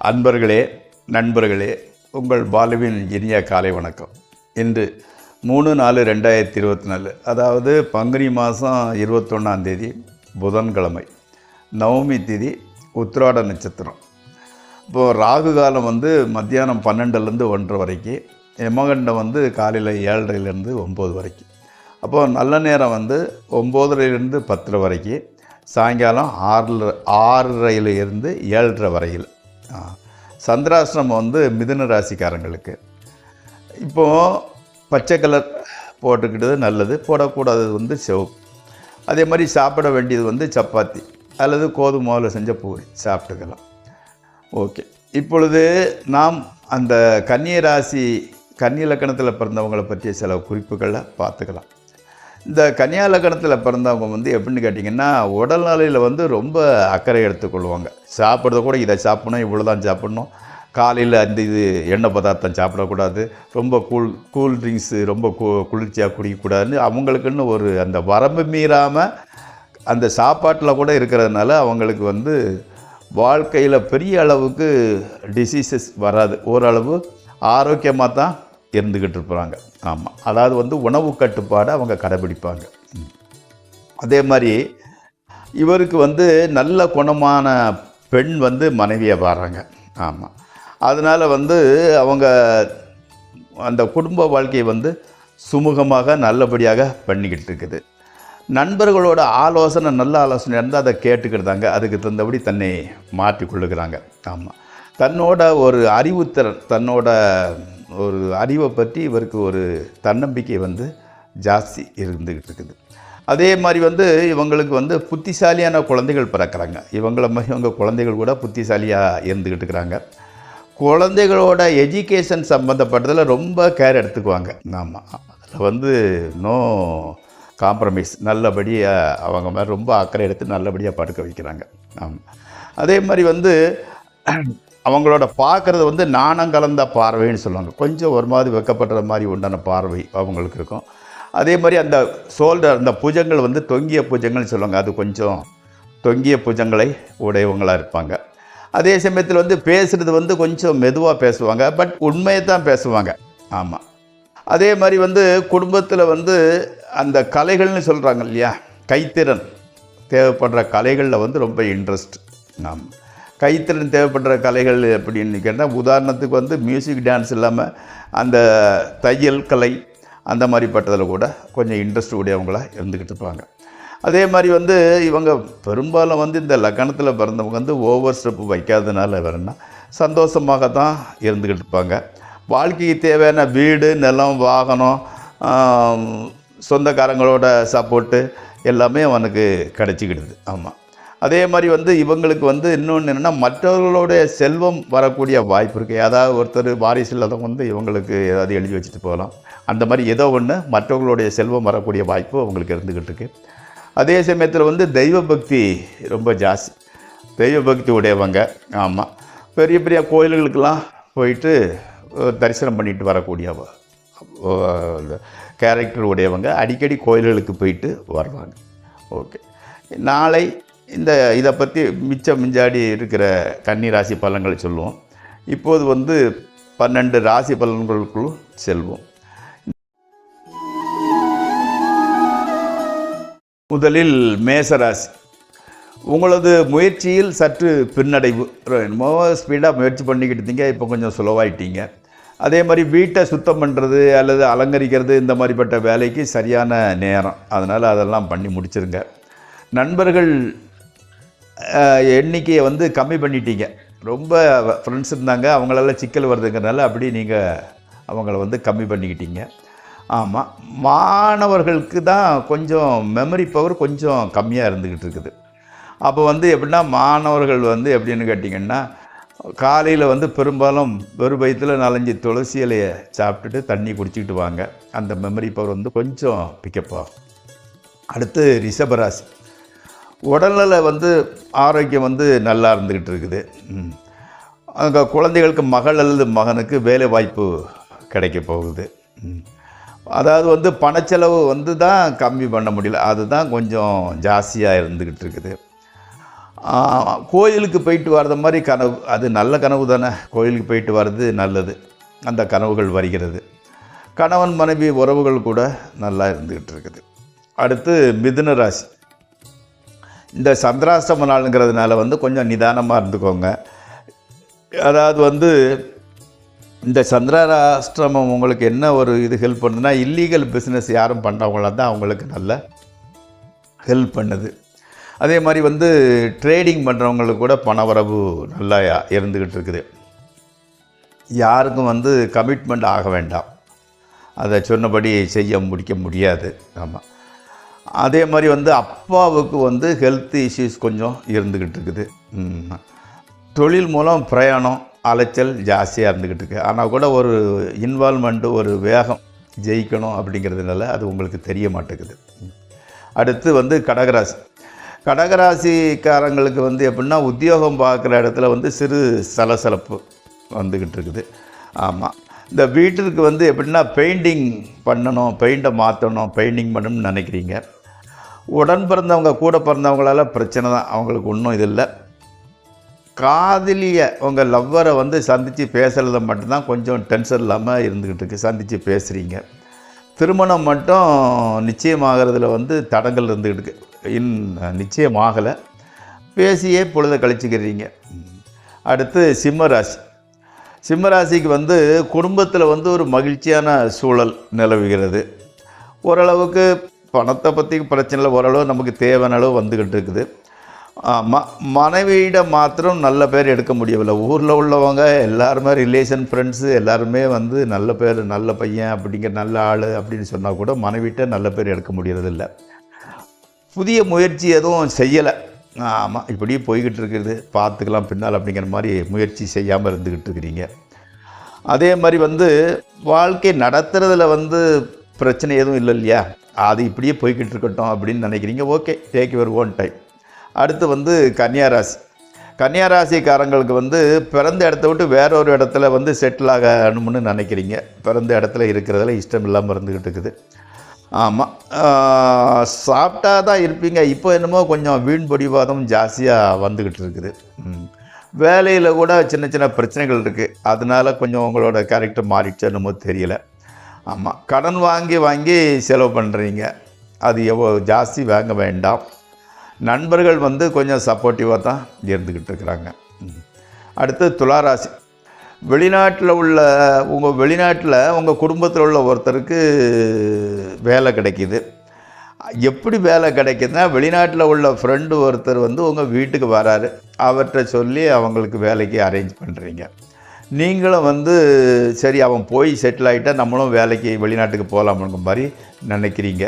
அன்பர்களே, நண்பர்களே, உங்கள் பாலுவின் இனிய காலை வணக்கம். இன்று 3/4/2024, அதாவது பங்குனி மாதம் 21ஆம் புதன்கிழமை, நவமி திதி, உத்திராட நட்சத்திரம். இப்போது ராகு காலம் மத்தியானம் 12லேருந்து 1:30 வரைக்கும், யமகண்டம் காலையில் 7:30லேருந்து 9 வரைக்கும். அப்போது நல்ல நேரம் 9:30லேருந்து 10:30 வரைக்கும், சாயங்காலம் 6:30லேருந்து 7:30 வரையில். சந்திராஷ்டிரமம் மிதுன ராசிக்காரங்களுக்கு. இப்போது பச்சை கலர் போட்டுக்கிட்டது நல்லது, போடக்கூடாதது சிவப்பு. அதே மாதிரி சாப்பிட வேண்டியது சப்பாத்தி அல்லது கோதுமாவில் செஞ்ச பூரி சாப்பிட்டுக்கலாம். ஓகே, இப்பொழுது நாம் அந்த கன்னி ராசி, கன்னி லக்கணத்தில் பிறந்தவங்களை பற்றிய சில குறிப்புகளை பார்த்துக்கலாம். இந்த கன்னியா லக்கணத்தில் பிறந்தவங்க எப்படின்னு கேட்டிங்கன்னா, உடல்நிலையில் ரொம்ப அக்கறை எடுத்துக்கொள்வாங்க. சாப்பிட்றத கூட இதை சாப்பிட்ணும், இவ்வளோ தான் சாப்பிட்ணும், காலையில் இது எண்ணெய் பதார்த்தம் சாப்பிடக்கூடாது, ரொம்ப கூல் ட்ரிங்க்ஸு ரொம்ப குளிர்ச்சியாக குடிக்கக்கூடாதுன்னு அவங்களுக்குன்னு ஒரு அந்த வரம்பு மீறாமல் அந்த சாப்பாட்டில் கூட இருக்கிறதுனால அவங்களுக்கு வாழ்க்கையில் பெரிய அளவுக்கு டிசீசஸ் வராது, ஓரளவு ஆரோக்கியமாக தான் இருந்துக்கிட்டு இருப்பாங்க. ஆமாம், அதாவது உணவு கட்டுப்பாடை அவங்க கடைபிடிப்பாங்க. அதே மாதிரி இவருக்கு நல்ல குணமான பெண் மனைவியாக வராங்க. ஆமாம், அதனால் அவங்க அந்த குடும்ப வாழ்க்கையை சுமூகமாக நல்லபடியாக பண்ணிக்கிட்டு இருக்குது. நண்பர்களோட ஆலோசனை, நல்ல ஆலோசனை இருந்தால் அதை கேட்டுக்கிட்டாங்க, அதுக்கு தகுந்தபடி தன்னை மாற்றி கொள்ளுகிறாங்க. ஆமாம், தன்னோட ஒரு அறிவுத்திறன், தன்னோட ஒரு அறிவை பற்றி இவருக்கு ஒரு தன்னம்பிக்கை ஜாஸ்தி இருந்துக்கிட்டு இருக்குது. அதே மாதிரி இவங்களுக்கு புத்திசாலியான குழந்தைகள் பிறக்கிறாங்க. இவங்க குழந்தைகள் கூட புத்திசாலியாக இருந்துக்கிட்டு இருக்கிறாங்க. குழந்தைகளோட எஜுகேஷன் சம்மந்தப்பட்டதில் ரொம்ப கேர் எடுத்துக்குவாங்க. ஆமாம், அதில் நோ காம்ப்ரமைஸ், நல்லபடியாக அவங்க மாதிரி ரொம்ப அக்கறை எடுத்து நல்லபடியாக படுக்க வைக்கிறாங்க. ஆமாம், அதே மாதிரி அவங்களோட பார்க்குறது நாணம் கலந்த பார்வைன்னு சொல்லுவாங்க. கொஞ்சம் ஒரு மாதிரி வெக்கப்படுற மாதிரி உண்டான பார்வை அவங்களுக்கு இருக்கும். அதே மாதிரி அந்த ஷோல்டர், அந்த புஜங்கள் தொங்கிய புஜங்கள்னு சொல்லுவாங்க, அது கொஞ்சம் தொங்கிய புஜங்களை உடையவங்களாக இருப்பாங்க. அதே சமயத்தில் பேசுகிறது கொஞ்சம் மெதுவாக பேசுவாங்க, பட் உண்மையை தான் பேசுவாங்க. ஆமாம், அதே மாதிரி குடும்பத்தில் அந்த கலைகள்னு சொல்கிறாங்க இல்லையா, கைத்திறன் தேவைப்படுற கலைகளில் ரொம்ப இன்ட்ரெஸ்ட். ஆமாம், கைத்திறன் தேவைப்படுற கலைகள் எப்படின்னு கேட்டால், உதாரணத்துக்கு மியூசிக் டான்ஸ் இல்லாமல் அந்த தையல் கலை அந்த மாதிரிப்பட்டதில் கூட கொஞ்சம் இன்ட்ரெஸ்ட் உடையவங்களாக இருந்துக்கிட்டு இருப்பாங்க. அதே மாதிரி இவங்க பெரும்பாலும் இந்த லக்கணத்தில் பிறந்தவங்க ஓவர் ஸ்டெப்பு வைக்காததுனால வேறுனா சந்தோஷமாக தான் இருந்துக்கிட்டு இருப்பாங்க. வாழ்க்கைக்கு தேவையான வீடு, நிலம், வாகனம், சொந்தக்காரங்களோட சப்போர்ட்டு எல்லாமே அவனுக்கு கிடச்சிக்கிடுது. ஆமாம், அதே மாதிரி இவங்களுக்கு இன்னொன்று என்னென்னா, மற்றவர்களுடைய செல்வம் வரக்கூடிய வாய்ப்பு இருக்குது. ஏதாவது ஒருத்தர் வாரிசு இல்லாதவங்க இவங்களுக்கு ஏதாவது எழுதி வச்சுட்டு போகலாம். அந்த மாதிரி ஏதோ ஒன்று மற்றவர்களுடைய செல்வம் வரக்கூடிய வாய்ப்பு அவங்களுக்கு இருந்துக்கிட்டு இருக்குது. அதே சமயத்தில் தெய்வ பக்தி ரொம்ப ஜாஸ்தி, தெய்வ பக்தி உடையவங்க. ஆமாம், பெரிய பெரிய கோயில்களுக்கெல்லாம் போயிட்டு தரிசனம் பண்ணிட்டு வரக்கூடிய கேரக்டர் உடையவங்க, அடிக்கடி கோயில்களுக்கு போயிட்டு வருவாங்க. ஓகே, நாளை இதை பற்றி மிஞ்சாடி இருக்கிற கன்னி ராசி பலன்களை சொல்லுவோம். இப்போது 12 ராசி பலன்களுக்குள் செல்வோம். முதலில் மேசராசி. உங்களது முயற்சியில் சற்று பின்னடைவு. ரொம்ப ஸ்பீடாக முயற்சி பண்ணிக்கிட்டு இருந்தீங்க, இப்போ கொஞ்சம் சுலவாயிட்டீங்க. அதே மாதிரி வீட்டை சுத்தம் பண்ணுறது அல்லது அலங்கரிக்கிறது இந்த மாதிரிப்பட்ட வேலைக்கு சரியான நேரம், அதனால் அதெல்லாம் பண்ணி முடிச்சிருங்க. நண்பர்கள் எண்ணிக்கையை கம்மி பண்ணிட்டீங்க. ரொம்ப ஃப்ரெண்ட்ஸ் இருந்தாங்க, அவங்களெல்லாம் சிக்கல் வருதுங்கிறனால அப்படி நீங்கள் அவங்கள கம்மி பண்ணிக்கிட்டீங்க. ஆமாம், மாணவர்களுக்கு தான் கொஞ்சம் மெமரி பவர் கொஞ்சம் கம்மியாக இருந்துக்கிட்டு இருக்குது. அப்போ எப்படின்னா, மாணவர்கள் எப்படின்னு கேட்டிங்கன்னா, காலையில் பெரும்பாலும் வெறும் வயிற்றில் 4-5 துளசி இலையை சாப்பிட்டுட்டு தண்ணி குடிச்சிக்கிட்டு வாங்க. அந்த மெமரி பவர் கொஞ்சம் பிக்கப் ஆகும். அடுத்து ரிஷபராசி. உடல்நல ஆரோக்கியம் நல்லா இருந்துக்கிட்டு இருக்குது. அங்கே குழந்தைகளுக்கு மகள் அல்லது மகனுக்கு வேலை வாய்ப்பு கிடைக்க போகுது. அதாவது பணச்செலவு தான் கம்மி பண்ண முடியல, அதுதான் கொஞ்சம் ஜாஸ்தியாக இருந்துக்கிட்டு இருக்குது. கோயிலுக்கு போயிட்டு வர்றது மாதிரி கனவு, அது நல்ல கனவு தானே. கோயிலுக்கு போயிட்டு வர்றது நல்லது, அந்த கனவுகள் வருகிறது. கணவன் மனைவி உறவுகள் கூட நல்லா இருந்துக்கிட்டு இருக்குது. அடுத்து மிதுன ராசி. இந்த சந்திராஷ்டம நாளுங்கிறதுனால கொஞ்சம் நிதானமாக இருந்துக்கோங்க. அதாவது இந்த சந்திராஷ்டிரமம் உங்களுக்கு என்ன ஒரு இது ஹெல்ப் பண்ணுதுன்னா, இல்லீகல் பிஸ்னஸ் யாரும் பண்ணுறவங்களாக தான் அவங்களுக்கு நல்ல ஹெல்ப் பண்ணுது. அதே மாதிரி ட்ரேடிங் பண்ணுறவங்களுக்கு கூட பணவரவு நல்லா இருந்துக்கிட்டு இருக்குது. யாருக்கும் கமிட்மெண்ட் ஆக வேண்டாம், அதை சொன்னபடி செய்ய முடிக்க முடியாது. ஆமாம். அதே மாதிரி அப்பாவுக்கு ஹெல்த் இஷ்யூஸ் கொஞ்சம் இருந்துக்கிட்டு இருக்குது. தொழில் மூலம் பிரயாணம் அலைச்சல் ஜாஸ்தியாக இருந்துக்கிட்டு இருக்குது. ஆனால் கூட ஒரு இன்வால்மெண்ட்டு, ஒரு வேகம் ஜெயிக்கணும் அப்படிங்கிறதுனால அது உங்களுக்கு தெரிய மாட்டேங்குது. அடுத்து கடகராசி. கடகராசிக்காரங்களுக்கு எப்படின்னா, உத்தியோகம் பார்க்குற இடத்துல சிறு சலசலப்பு வந்துக்கிட்டு இருக்குது. ஆமாம். இந்த வீட்டிற்கு எப்படின்னா பெயிண்டிங் பண்ணணும், பெயிண்டை மாற்றணும், பெயிண்டிங் பண்ணணும்னு நினைக்கிறீங்க. உடன் பிறந்தவங்க கூட பிறந்தவங்களால பிரச்சனை தான், அவங்களுக்கு ஒன்றும் இது இல்லை. காதலியை உங்கள் லவ்வரை சந்தித்து பேசுகிறத மட்டும்தான் கொஞ்சம் டென்ஷன் இல்லாமல் இருந்துக்கிட்டு இருக்குது. சந்தித்து பேசுகிறீங்க. திருமணம் மட்டும் நிச்சயமாகிறதுல தடங்கள் இருந்துக்கிட்டு இருக்குது. நிச்சயமாகலை, பேசியே பொழுதை கழிச்சுக்கிறீங்க. அடுத்து சிம்மராசி. சிம்மராசிக்கு குடும்பத்தில் ஒரு மகிழ்ச்சியான சூழல் நிலவுகிறது. ஓரளவுக்கு பணத்தை பற்றி பிரச்சனை இல்லை, ஓரளவு நமக்கு தேவையான அளவு வந்துக்கிட்டு இருக்குது. மனைவியிட மாத்திரம் நல்ல பேர் எடுக்க முடியவில்லை. ஊரில் உள்ளவங்க எல்லாருமே, ரிலேஷன் ஃப்ரெண்ட்ஸு எல்லாருமே நல்ல பேர், நல்ல பையன் அப்படிங்கிற, நல்ல ஆள் அப்படின்னு சொன்னால் கூட மனைவிட்ட நல்ல பேர் எடுக்க முடியறதில்லை. புதிய முயற்சி எதுவும் செய்யலை. ஆமாம், இப்படியே போய்கிட்டு இருக்குது, பார்த்துக்கலாம் பின்னால் அப்படிங்கிற மாதிரி முயற்சி செய்யாமல் இருந்துக்கிட்டு இருக்கிறீங்க. அதே மாதிரி வாழ்க்கை நடத்துறதுல பிரச்சனை எதுவும் இல்லை இல்லையா, அது இப்படியே போய்கிட்டு இருக்கட்டும் அப்படின்னு நினைக்கிறீங்க. Okay, take your own time. அடுத்து கன்னியாராசி. கன்னியாராசிக்காரங்களுக்கு பிறந்த இடத்த விட்டு வேற ஒரு இடத்துல செட்டில் ஆகணும்னு நினைக்கிறீங்க. பிறந்த இடத்துல இருக்கிறதுல இஷ்டம் இல்லாமல் இருந்துக்கிட்டு இருக்குது. ஆமாம், சாப்பிட்டா தான் இருப்பீங்க. இப்போ என்னமோ கொஞ்சம் வீண் பொடிவாதம் ஜாஸ்தியாக வந்துக்கிட்டு இருக்குது. வேலையில் கூட சின்ன சின்ன பிரச்சனைகள் இருக்குது. அதனால கொஞ்சம் உங்களோட கேரக்டர் மாறிடுச்சு என்னமோ தெரியல. ஆமாம், கடன் வாங்கி செலவு பண்ணுறீங்க. அது எவ்வளோ ஜாஸ்தி வாங்க வேண்டாம். நண்பர்கள் கொஞ்சம் சப்போர்ட்டிவாக தான் இருந்துக்கிட்டு இருக்கிறாங்க. அடுத்து துளாராசி. வெளிநாட்டில் உங்கள் குடும்பத்தில் உள்ள ஒருத்தருக்கு வேலை கிடைக்கிது. எப்படி வேலை கிடைக்குதுன்னா, வெளிநாட்டில் உள்ள ஃப்ரெண்டு ஒருத்தர் உங்கள் வீட்டுக்கு வராரு. அவர்கிட்ட சொல்லி அவங்களுக்கு வேலைக்கு அரேஞ்ச் பண்ணுறீங்க. நீங்களும் சரி அவன் போய் செட்டில் ஆகிட்டா நம்மளும் வேலைக்கு வெளிநாட்டுக்கு போகலாம்ங்கிற மாதிரி நினைக்கிறீங்க.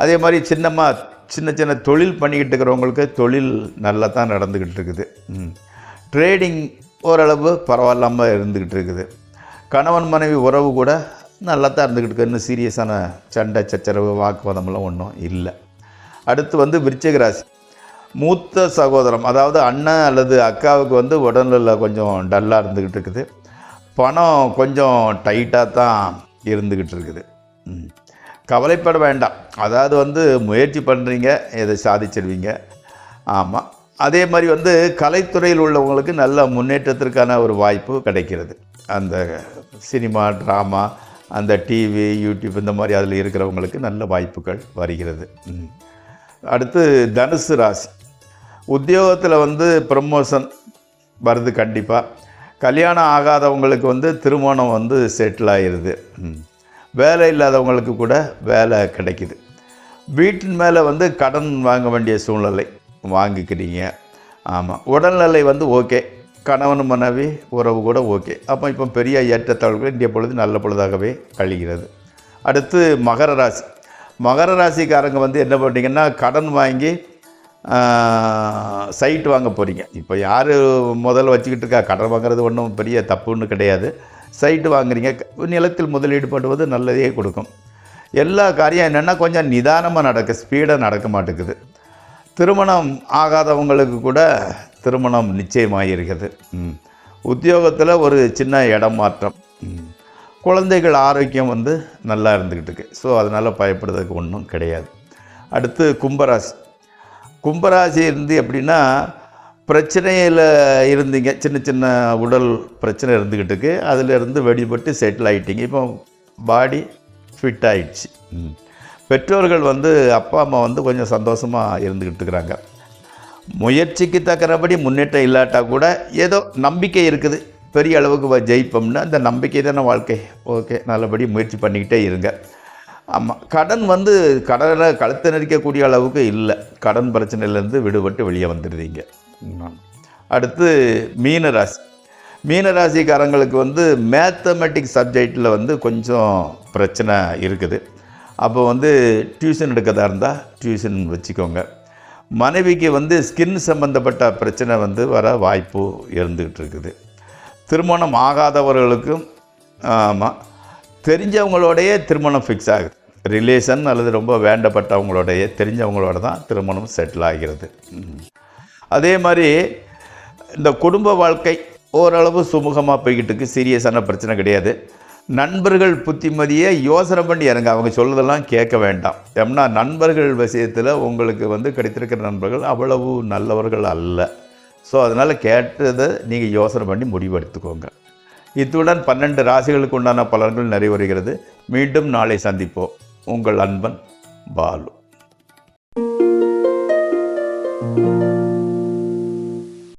அதே மாதிரி சின்ன சின்ன தொழில் பண்ணிக்கிட்டு இருக்கிறவங்களுக்கு தொழில் நல்லா தான் நடந்துக்கிட்டு இருக்குது. ட்ரேடிங் ஓரளவு பரவாயில்லாமல் இருந்துக்கிட்டு இருக்குது. கணவன் மனைவி உறவு கூட நல்லா தான் இருந்துக்கிட்டு இருக்குது. இன்னும் சீரியஸான சண்டை சச்சரவு வாக்குவாதமெல்லாம் ஒன்றும் இல்லை. அடுத்து விருச்சிக ராசி. மூத்த சகோதரம், அதாவது அண்ணன் அல்லது அக்காவுக்கு உடல்நிலை கொஞ்சம் டல்லாக இருந்துக்கிட்டு இருக்குது. பணம் கொஞ்சம் டைட்டாக தான் இருந்துக்கிட்டு இருக்குது. கவலைப்பட வேண்டாம். அதாவது முயற்சி பண்ணுறீங்க, இதை சாதிச்சிடுவீங்க. ஆமாம். அதே மாதிரி கலைத்துறையில் உள்ளவங்களுக்கு நல்ல முன்னேற்றத்திற்கான ஒரு வாய்ப்பு கிடைக்கிறது. அந்த சினிமா, ட்ராமா, அந்த டிவி, யூடியூப் இந்த மாதிரி அதில் இருக்கிறவங்களுக்கு நல்ல வாய்ப்புகள் வருகிறது. அடுத்து தனுசு ராசி. உத்தியோகத்தில் ப்ரமோஷன் வருது கண்டிப்பாக. கல்யாணம் ஆகாதவங்களுக்கு திருமணம் செட்டில் ஆகிடுது. வேலை இல்லாதவங்களுக்கு கூட வேலை கிடைக்கிது. வீட்டின் மேலே கடன் வாங்க வேண்டிய சூழ்நிலை வாங்கிக்கிறீங்க. ஆமாம். உடல்நிலை ஓகே, கணவன் மனைவி உறவு கூட ஓகே. அப்போ இப்போ பெரிய ஏற்றத்தாழ்வுகள் இந்திய பொழுது நல்ல பொழுதாகவே கழிகிறது. அடுத்து மகர ராசி. மகர ராசிக்காரங்க என்ன பண்ணிங்கன்னா, கடன் வாங்கி சைட் வாங்க போகிறீங்க. இப்போ யார் முதல்ல வச்சுக்கிட்டு இருக்கா, கடன் வாங்குறது ஒன்றும் பெரிய தப்புன்னு கிடையாது. சைட்டு வாங்குறீங்க. நிலத்தில் முதலீடு பண்ணுவது நல்லதே கொடுக்கும். எல்லா காரியம் என்னென்னா கொஞ்சம் நிதானமாக ஸ்பீடாக நடக்க மாட்டேங்குது. திருமணம் ஆகாதவங்களுக்கு கூட திருமணம் நிச்சயமாகிருக்கிறது. உத்தியோகத்தில் ஒரு சின்ன இடம் மாற்றம். குழந்தைகள் ஆரோக்கியம் நல்லா இருந்துக்கிட்டு இருக்கு. ஸோ அதனால் பயப்படுறதுக்கு ஒன்றும் கிடையாது. அடுத்து கும்பராசி. கும்பராசி எப்படின்னா, பிரச்சனையில் இருந்தீங்க, சின்ன சின்ன உடல் பிரச்சனை இருந்துக்கிட்டுருக்கு, அதிலிருந்து வெளிப்பட்டு செட்டில் ஆகிட்டீங்க. இப்போ பாடி ஃபிட் ஆகிடுச்சு. பெற்றோர்கள் வந்து அப்பா அம்மா வந்து கொஞ்சம் சந்தோஷமாக இருந்துக்கிட்டு இருக்கிறாங்க. முயற்சிக்கு தக்கறபடி முன்னேற்றம் இல்லாட்டால் கூட ஏதோ நம்பிக்கை இருக்குது, பெரிய அளவுக்கு ஜெயிப்போம்னா அந்த நம்பிக்கை தானே வாழ்க்கை. ஓகே, நல்லபடி முயற்சி பண்ணிக்கிட்டே இருங்க. ஆமாம், கடன் வந்து கடனை கழுத்தை நெரிக்கக்கூடிய அளவுக்கு இல்லை. கடன் பிரச்சனையிலேருந்து விடுபட்டு வெளியே வந்துடுறீங்க. அடுத்து மீனராசி. மீனராசிக்காரங்களுக்கு வந்து மேத்தமெட்டிக்ஸ் சப்ஜெக்டில் வந்து கொஞ்சம் பிரச்சனை இருக்குது. அப்போ வந்து டியூஷன் எடுக்கிறதா இருந்தால் டியூஷன் வச்சுக்கோங்க. மனைவிக்கு வந்து ஸ்கின் சம்மந்தப்பட்ட பிரச்சனை வந்து வர வாய்ப்பு இருந்துக்கிட்டு இருக்குது. திருமணம் ஆகாதவர்களுக்கும் ஆமாம், தெரிஞ்சவங்களோடையே திருமணம் ஃபிக்ஸ் ஆகுது. ரிலேஷன் அல்லது ரொம்ப வேண்டப்பட்டவங்களோடைய தெரிஞ்சவங்களோட தான் திருமணம் செட்டில் ஆகிறது. அதே மாதிரி இந்த குடும்ப வாழ்க்கை ஓரளவு சுமூகமாக போய்கிட்டு இருக்குது. சீரியஸான பிரச்சனை கிடையாது. நண்பர்கள் புத்திமதியை யோசனை பண்ணி இறங்க, அவங்க சொல்வதெல்லாம் கேட்க வேண்டாம். ஏன்னா நண்பர்கள் விஷயத்தில் உங்களுக்கு வந்து கிடைத்திருக்கிற நண்பர்கள் அவ்வளவு நல்லவர்கள் அல்ல. ஸோ அதனால் கேட்டதை நீங்கள் யோசனை பண்ணி முடிவெடுத்துக்கோங்க. இத்துடன் 12 ராசிகளுக்கு உண்டான பலன்கள் நிறைவேறுகிறது. மீண்டும் நாளை சந்திப்போம். உங்கள் அன்பன் பாலு.